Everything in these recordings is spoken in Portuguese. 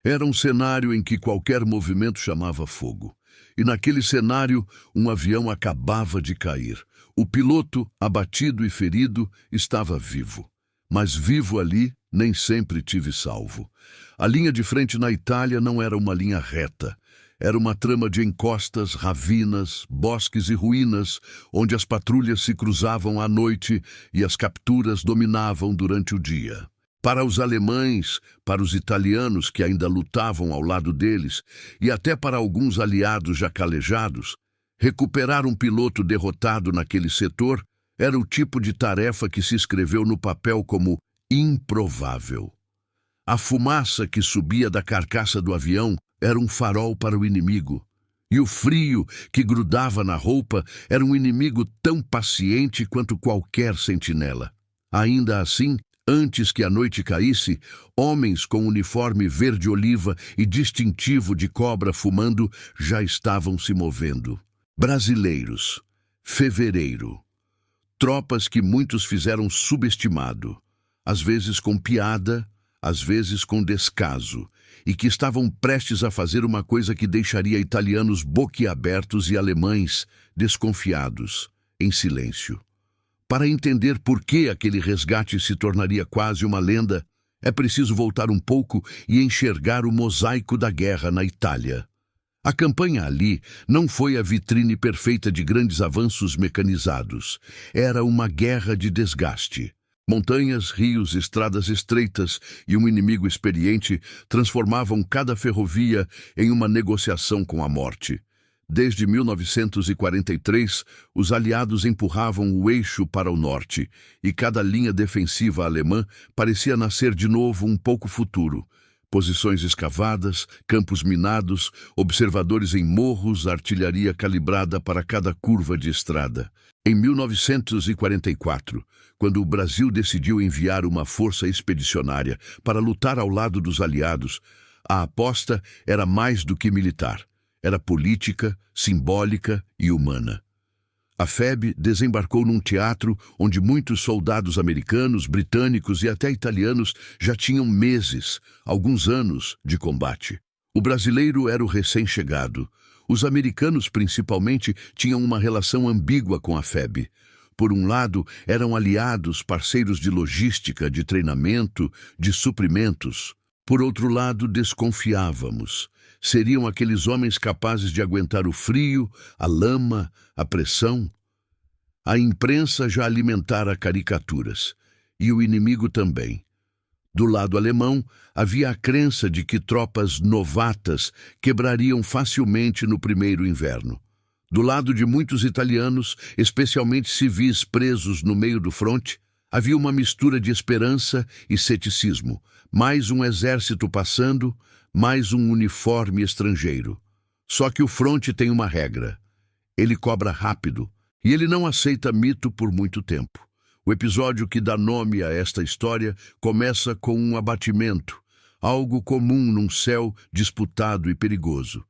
Era um cenário em que qualquer movimento chamava fogo. E naquele cenário, um avião acabava de cair. O piloto, abatido e ferido, estava vivo. Mas vivo ali, nem sempre tive salvo. A linha de frente na Itália não era uma linha reta. Era uma trama de encostas, ravinas, bosques e ruínas, onde as patrulhas se cruzavam à noite e as capturas dominavam durante o dia. Para os alemães, para os italianos que ainda lutavam ao lado deles, e até para alguns aliados já calejados, recuperar um piloto derrotado naquele setor era o tipo de tarefa que se escreveu no papel como improvável. A fumaça que subia da carcaça do avião era um farol para o inimigo, e o frio que grudava na roupa era um inimigo tão paciente quanto qualquer sentinela. Ainda assim, antes que a noite caísse, homens com uniforme verde-oliva e distintivo de cobra fumando já estavam se movendo. Brasileiros. Fevereiro. Tropas que muitos fizeram subestimado, às vezes com piada, às vezes com descaso, e que estavam prestes a fazer uma coisa que deixaria italianos boquiabertos e alemães desconfiados, em silêncio. Para entender por que aquele resgate se tornaria quase uma lenda, é preciso voltar um pouco e enxergar o mosaico da guerra na Itália. A campanha ali não foi a vitrine perfeita de grandes avanços mecanizados. Era uma guerra de desgaste. Montanhas, rios, estradas estreitas e um inimigo experiente transformavam cada ferrovia em uma negociação com a morte. Desde 1943, os aliados empurravam o eixo para o norte, e cada linha defensiva alemã parecia nascer de novo um pouco futuro. Posições escavadas, campos minados, observadores em morros, artilharia calibrada para cada curva de estrada. Em 1944, quando o Brasil decidiu enviar uma força expedicionária para lutar ao lado dos aliados, a aposta era mais do que militar. Era política, simbólica e humana. A FEB desembarcou num teatro onde muitos soldados americanos, britânicos e até italianos já tinham meses, alguns anos, de combate. O brasileiro era o recém-chegado. Os americanos, principalmente, tinham uma relação ambígua com a FEB. Por um lado, eram aliados, parceiros de logística, de treinamento, de suprimentos. Por outro lado, desconfiávamos. Seriam aqueles homens capazes de aguentar o frio, a lama, a pressão? A imprensa já alimentara caricaturas, e o inimigo também. Do lado alemão, havia a crença de que tropas novatas quebrariam facilmente no primeiro inverno. Do lado de muitos italianos, especialmente civis presos no meio do fronte, havia uma mistura de esperança e ceticismo. Mais um exército passando, mais um uniforme estrangeiro. Só que o fronte tem uma regra. Ele cobra rápido, e ele não aceita mito por muito tempo. O episódio que dá nome a esta história começa com um abatimento, algo comum num céu disputado e perigoso.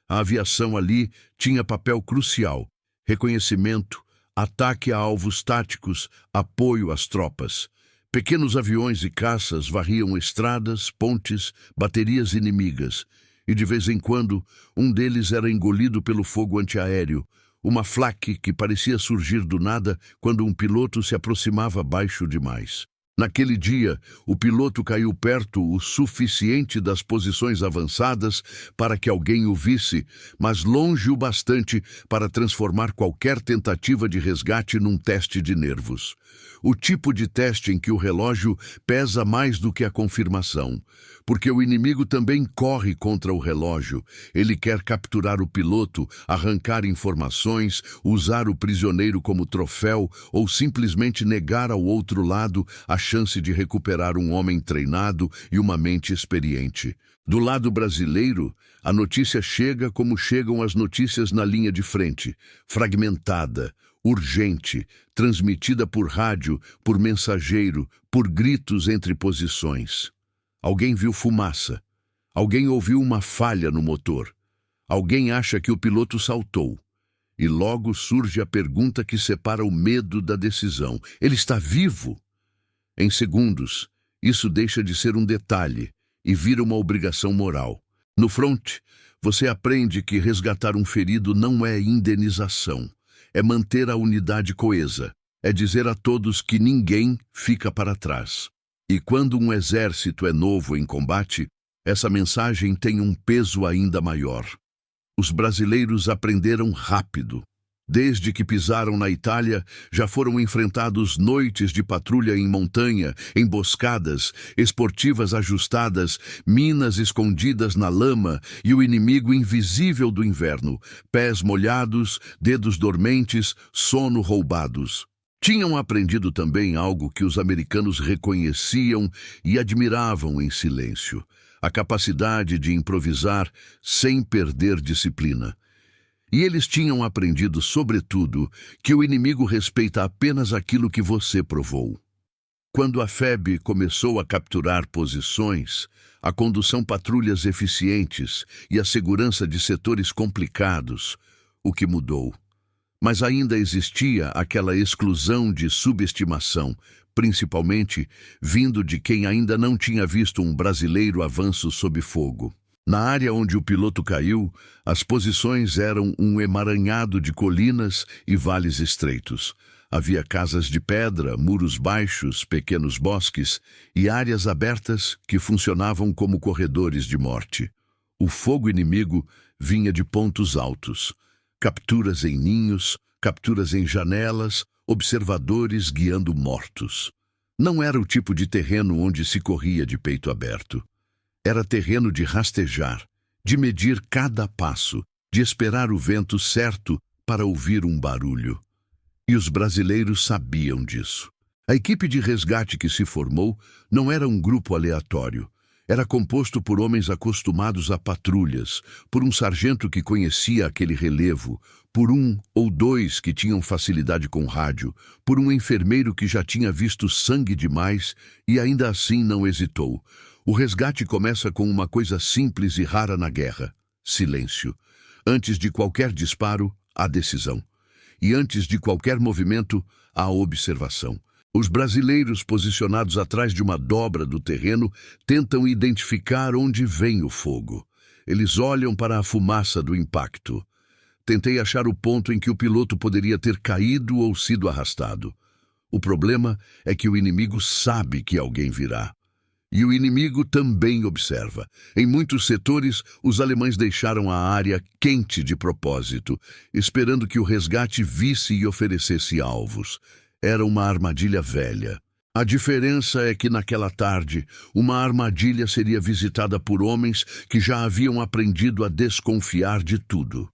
A aviação ali tinha papel crucial: reconhecimento, ataque a alvos táticos, apoio às tropas. Pequenos aviões e caças varriam estradas, pontes, baterias inimigas, e de vez em quando um deles era engolido pelo fogo antiaéreo, uma flak que parecia surgir do nada quando um piloto se aproximava baixo demais. Naquele dia, o piloto caiu perto o suficiente das posições avançadas para que alguém o visse, mas longe o bastante para transformar qualquer tentativa de resgate num teste de nervos. O tipo de teste em que o relógio pesa mais do que a confirmação, porque o inimigo também corre contra o relógio. Ele quer capturar o piloto, arrancar informações, usar o prisioneiro como troféu ou simplesmente negar ao outro lado a chance de recuperar um homem treinado e uma mente experiente. Do lado brasileiro, a notícia chega como chegam as notícias na linha de frente, fragmentada, urgente, transmitida por rádio, por mensageiro, por gritos entre posições. Alguém viu fumaça. Alguém ouviu uma falha no motor. Alguém acha que o piloto saltou. E logo surge a pergunta que separa o medo da decisão. Ele está vivo? Em segundos, isso deixa de ser um detalhe e vira uma obrigação moral. No front, você aprende que resgatar um ferido não é indenização, é manter a unidade coesa, é dizer a todos que ninguém fica para trás. E quando um exército é novo em combate, essa mensagem tem um peso ainda maior. Os brasileiros aprenderam rápido. Desde que pisaram na Itália, já foram enfrentados noites de patrulha em montanha, emboscadas, esportivas ajustadas, minas escondidas na lama e o inimigo invisível do inverno, pés molhados, dedos dormentes, sono roubados. Tinham aprendido também algo que os americanos reconheciam e admiravam em silêncio: a capacidade de improvisar sem perder disciplina. E eles tinham aprendido, sobretudo, que o inimigo respeita apenas aquilo que você provou. Quando a FEB começou a capturar posições, a condução patrulhas eficientes e a segurança de setores complicados, o que mudou. Mas ainda existia aquela exclusão de subestimação, principalmente vindo de quem ainda não tinha visto um brasileiro avanço sob fogo. Na área onde o piloto caiu, as posições eram um emaranhado de colinas e vales estreitos. Havia casas de pedra, muros baixos, pequenos bosques e áreas abertas que funcionavam como corredores de morte. O fogo inimigo vinha de pontos altos. Capturas em ninhos, capturas em janelas, observadores guiando mortos. Não era o tipo de terreno onde se corria de peito aberto. Era terreno de rastejar, de medir cada passo, de esperar o vento certo para ouvir um barulho. E os brasileiros sabiam disso. A equipe de resgate que se formou não era um grupo aleatório. Era composto por homens acostumados a patrulhas, por um sargento que conhecia aquele relevo, por um ou dois que tinham facilidade com rádio, por um enfermeiro que já tinha visto sangue demais e ainda assim não hesitou. O resgate começa com uma coisa simples e rara na guerra: silêncio. Antes de qualquer disparo, há decisão. E antes de qualquer movimento, há observação. Os brasileiros, posicionados atrás de uma dobra do terreno, tentam identificar onde vem o fogo. Eles olham para a fumaça do impacto. Tentei achar o ponto em que o piloto poderia ter caído ou sido arrastado. O problema é que o inimigo sabe que alguém virá. E o inimigo também observa. Em muitos setores, os alemães deixaram a área quente de propósito, esperando que o resgate visse e oferecesse alvos. Era uma armadilha velha. A diferença é que naquela tarde, uma armadilha seria visitada por homens que já haviam aprendido a desconfiar de tudo.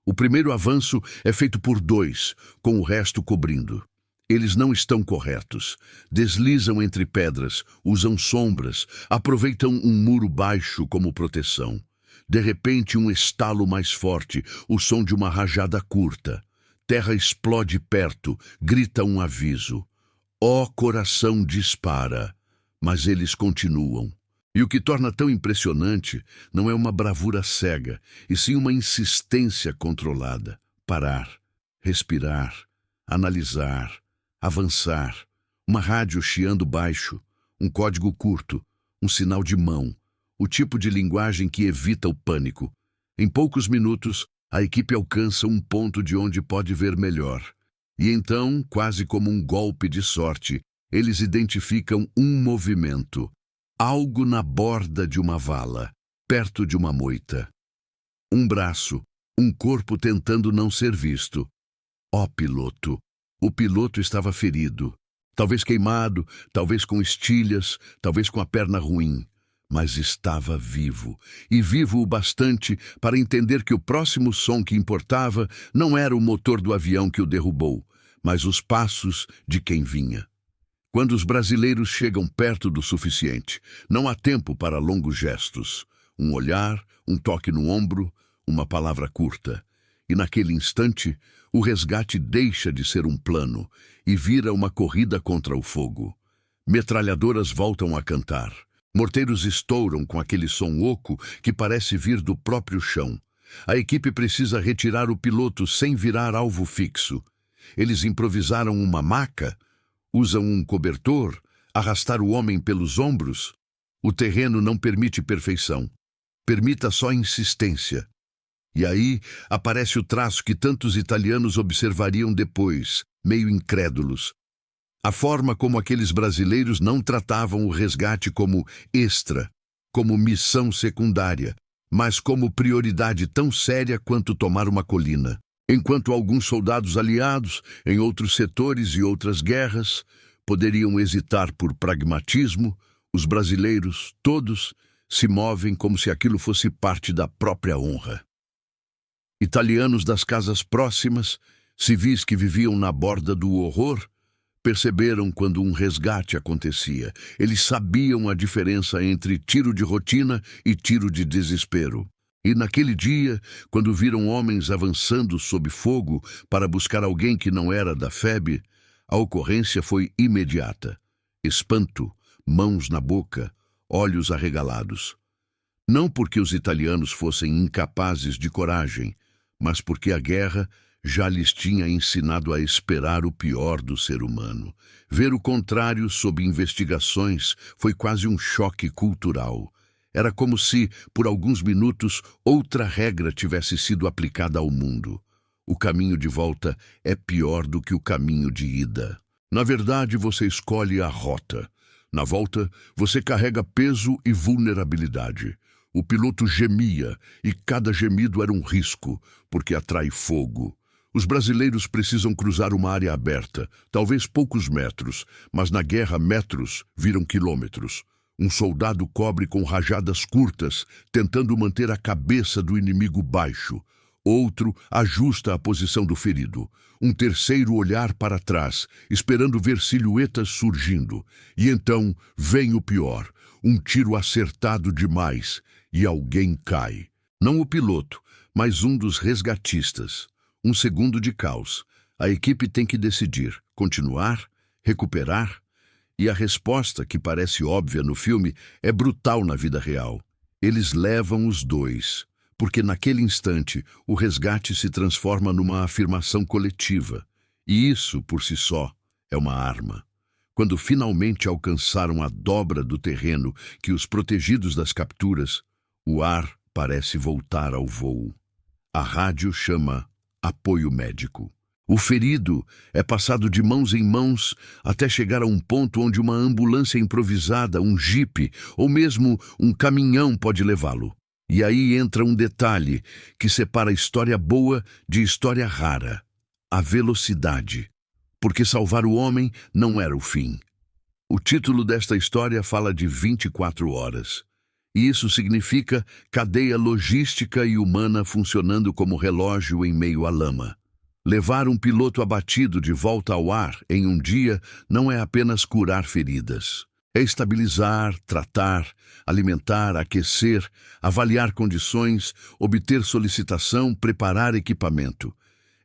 O primeiro avanço é feito por dois, com o resto cobrindo. Eles não estão corretos. Deslizam entre pedras, usam sombras, aproveitam um muro baixo como proteção. De repente, um estalo mais forte, o som de uma rajada curta. Terra explode perto, grita um aviso. Ó, coração dispara, mas eles continuam. E o que torna tão impressionante não é uma bravura cega, e sim uma insistência controlada. Parar, respirar, analisar, avançar. Uma rádio chiando baixo, um código curto, um sinal de mão, o tipo de linguagem que evita o pânico. Em poucos minutos, a equipe alcança um ponto de onde pode ver melhor. E então, quase como um golpe de sorte, eles identificam um movimento. Algo na borda de uma vala, perto de uma moita. Um braço, um corpo tentando não ser visto. Ó piloto! O piloto estava ferido. Talvez queimado, talvez com estilhas, talvez com a perna ruim. Mas estava vivo, e vivo o bastante para entender que o próximo som que importava não era o motor do avião que o derrubou, mas os passos de quem vinha. Quando os brasileiros chegam perto do suficiente, não há tempo para longos gestos. Um olhar, um toque no ombro, uma palavra curta. E naquele instante, o resgate deixa de ser um plano e vira uma corrida contra o fogo. Metralhadoras voltam a cantar. Morteiros estouram com aquele som oco que parece vir do próprio chão. A equipe precisa retirar o piloto sem virar alvo fixo. Eles improvisaram uma maca, usam um cobertor, arrastar o homem pelos ombros. O terreno não permite perfeição. Permita só insistência. E aí aparece o traço que tantos italianos observariam depois, meio incrédulos. A forma como aqueles brasileiros não tratavam o resgate como extra, como missão secundária, mas como prioridade tão séria quanto tomar uma colina. Enquanto alguns soldados aliados, em outros setores e outras guerras, poderiam hesitar por pragmatismo, os brasileiros, todos, se movem como se aquilo fosse parte da própria honra. Italianos das casas próximas, civis que viviam na borda do horror, perceberam quando um resgate acontecia. Eles sabiam a diferença entre tiro de rotina e tiro de desespero. E naquele dia, quando viram homens avançando sob fogo para buscar alguém que não era da FEB, a ocorrência foi imediata. Espanto, mãos na boca, olhos arregalados. Não porque os italianos fossem incapazes de coragem, mas porque a guerra já lhes tinha ensinado a esperar o pior do ser humano. Ver o contrário sob investigações foi quase um choque cultural. Era como se, por alguns minutos, outra regra tivesse sido aplicada ao mundo. O caminho de volta é pior do que o caminho de ida. Na verdade, você escolhe a rota. Na volta, você carrega peso e vulnerabilidade. O piloto gemia, e cada gemido era um risco, porque atrai fogo. Os brasileiros precisam cruzar uma área aberta, talvez poucos metros, mas na guerra metros viram quilômetros. Um soldado cobre com rajadas curtas, tentando manter a cabeça do inimigo baixo. Outro ajusta a posição do ferido. Um terceiro olhar para trás, esperando ver silhuetas surgindo. E então vem o pior, um tiro acertado demais, e alguém cai. Não o piloto, mas um dos resgatistas. Um segundo de caos. A equipe tem que decidir, continuar, recuperar, e a resposta, que parece óbvia no filme, é brutal na vida real. Eles levam os dois, porque naquele instante o resgate se transforma numa afirmação coletiva. E isso, por si só, é uma arma. Quando finalmente alcançaram a dobra do terreno que os protegidos das capturas, o ar parece voltar ao voo. A rádio chama apoio médico. O ferido é passado de mãos em mãos até chegar a um ponto onde uma ambulância improvisada, um jipe ou mesmo um caminhão pode levá-lo. E aí entra um detalhe que separa história boa de história rara: a velocidade. Porque salvar o homem não era o fim. O título desta história fala de 24 horas. E isso significa cadeia logística e humana funcionando como relógio em meio à lama. Levar um piloto abatido de volta ao ar em um dia não é apenas curar feridas. É estabilizar, tratar, alimentar, aquecer, avaliar condições, obter solicitação, preparar equipamento.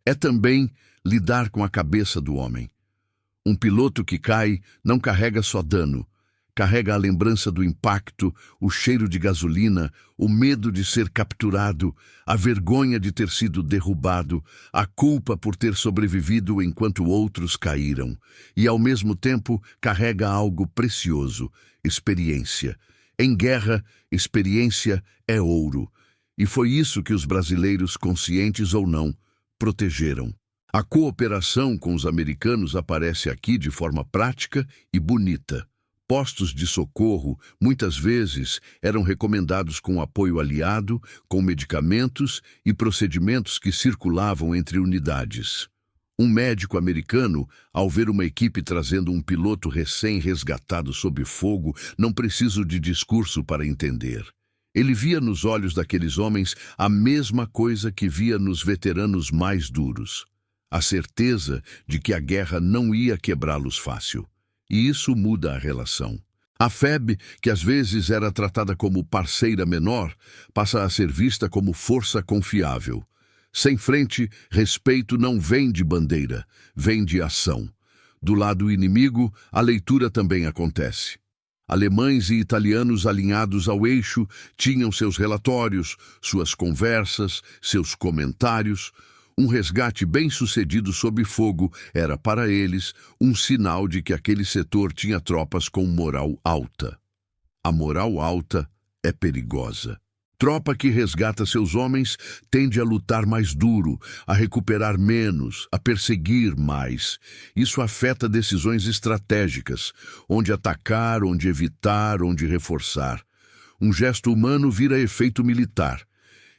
É também lidar com a cabeça do homem. Um piloto que cai não carrega só dano. Carrega a lembrança do impacto, o cheiro de gasolina, o medo de ser capturado, a vergonha de ter sido derrubado, a culpa por ter sobrevivido enquanto outros caíram. E, ao mesmo tempo, carrega algo precioso: experiência. Em guerra, experiência é ouro. E foi isso que os brasileiros, conscientes ou não, protegeram. A cooperação com os americanos aparece aqui de forma prática e bonita. Postos de socorro, muitas vezes, eram recomendados com apoio aliado, com medicamentos e procedimentos que circulavam entre unidades. Um médico americano, ao ver uma equipe trazendo um piloto recém-resgatado sob fogo, não precisa de discurso para entender. Ele via nos olhos daqueles homens a mesma coisa que via nos veteranos mais duros: a certeza de que a guerra não ia quebrá-los fácil. E isso muda a relação. A FEB, que às vezes era tratada como parceira menor, passa a ser vista como força confiável. Sem frente, respeito não vem de bandeira, vem de ação. Do lado inimigo, a leitura também acontece. Alemães e italianos alinhados ao eixo tinham seus relatórios, suas conversas, seus comentários. Um resgate bem-sucedido sob fogo era, para eles, um sinal de que aquele setor tinha tropas com moral alta. A moral alta é perigosa. Tropa que resgata seus homens tende a lutar mais duro, a recuperar menos, a perseguir mais. Isso afeta decisões estratégicas, onde atacar, onde evitar, onde reforçar. Um gesto humano vira efeito militar.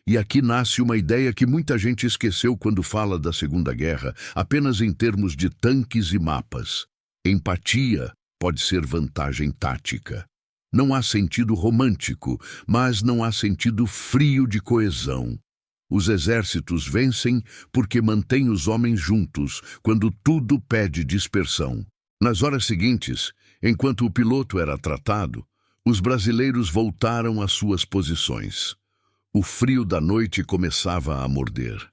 E aqui nasce uma ideia que muita gente esqueceu quando fala da Segunda Guerra, apenas em termos de tanques e mapas. Empatia pode ser vantagem tática. Não há sentido romântico, mas não há sentido frio de coesão. Os exércitos vencem porque mantêm os homens juntos, quando tudo pede dispersão. Nas horas seguintes, enquanto o piloto era tratado, os brasileiros voltaram às suas posições. O frio da noite começava a morder.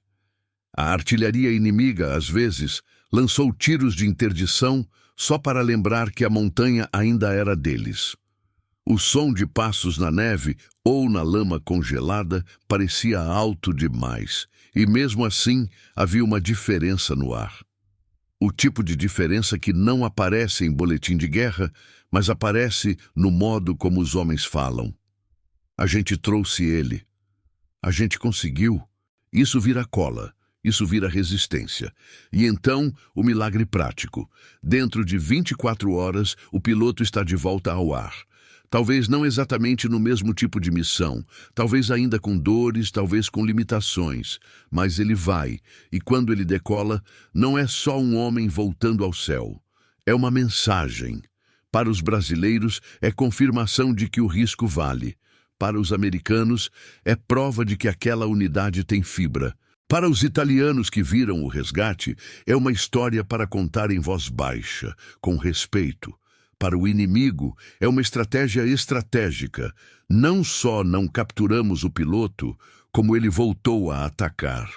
A artilharia inimiga, às vezes, lançou tiros de interdição só para lembrar que a montanha ainda era deles. O som de passos na neve ou na lama congelada parecia alto demais, e mesmo assim havia uma diferença no ar. O tipo de diferença que não aparece em boletim de guerra, mas aparece no modo como os homens falam. A gente trouxe ele. A gente conseguiu. Isso vira cola. Isso vira resistência. E então, o milagre prático. Dentro de 24 horas, o piloto está de volta ao ar. Talvez não exatamente no mesmo tipo de missão, talvez ainda com dores, talvez com limitações, mas ele vai, e quando ele decola, não é só um homem voltando ao céu. É uma mensagem. Para os brasileiros, é confirmação de que o risco vale. Para os americanos, é prova de que aquela unidade tem fibra. Para os italianos que viram o resgate, é uma história para contar em voz baixa, com respeito. Para o inimigo, é uma estratégia estratégica. Não só não capturamos o piloto, como ele voltou a atacar.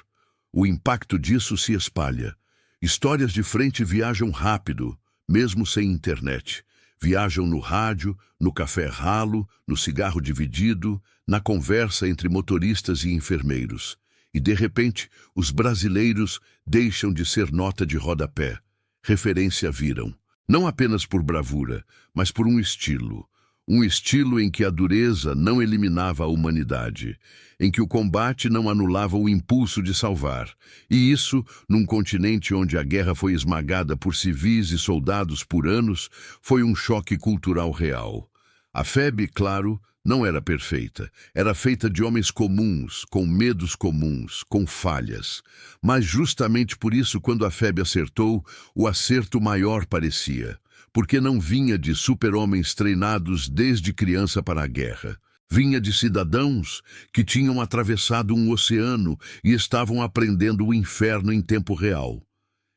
O impacto disso se espalha. Histórias de frente viajam rápido, mesmo sem internet. Viajam no rádio, no café ralo, no cigarro dividido, na conversa entre motoristas e enfermeiros. E, de repente, os brasileiros deixam de ser nota de rodapé. Referência viram. Não apenas por bravura, mas por um estilo. Um estilo em que a dureza não eliminava a humanidade, em que o combate não anulava o impulso de salvar. E isso, num continente onde a guerra foi esmagada por civis e soldados por anos, foi um choque cultural real. A FEB, claro, não era perfeita. Era feita de homens comuns, com medos comuns, com falhas. Mas justamente por isso, quando a FEB acertou, o acerto maior parecia. Porque não vinha de super-homens treinados desde criança para a guerra. Vinha de cidadãos que tinham atravessado um oceano e estavam aprendendo o inferno em tempo real.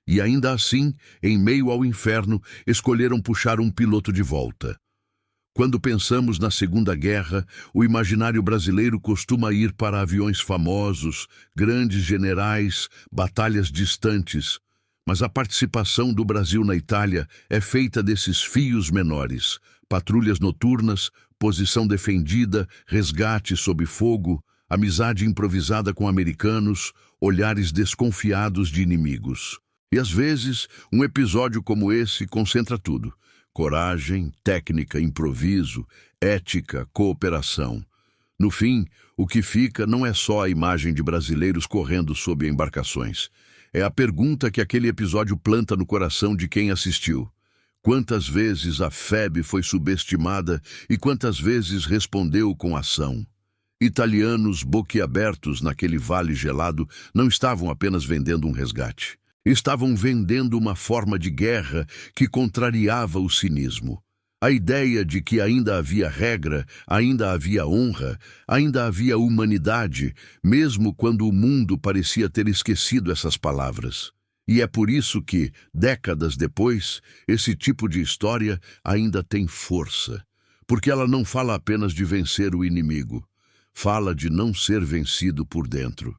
E ainda assim, em meio ao inferno, escolheram puxar um piloto de volta. Quando pensamos na Segunda Guerra, o imaginário brasileiro costuma ir para aviões famosos, grandes generais, batalhas distantes. Mas a participação do Brasil na Itália é feita desses fios menores: patrulhas noturnas, posição defendida, resgate sob fogo, amizade improvisada com americanos, olhares desconfiados de inimigos. E às vezes, um episódio como esse concentra tudo: coragem, técnica, improviso, ética, cooperação. No fim, o que fica não é só a imagem de brasileiros correndo sob embarcações. É a pergunta que aquele episódio planta no coração de quem assistiu. Quantas vezes a FEB foi subestimada e quantas vezes respondeu com ação? Italianos boquiabertos naquele vale gelado não estavam apenas vendendo um resgate. Estavam vendendo uma forma de guerra que contrariava o cinismo. A ideia de que ainda havia regra, ainda havia honra, ainda havia humanidade, mesmo quando o mundo parecia ter esquecido essas palavras. E é por isso que, décadas depois, esse tipo de história ainda tem força. Porque ela não fala apenas de vencer o inimigo. Fala de não ser vencido por dentro.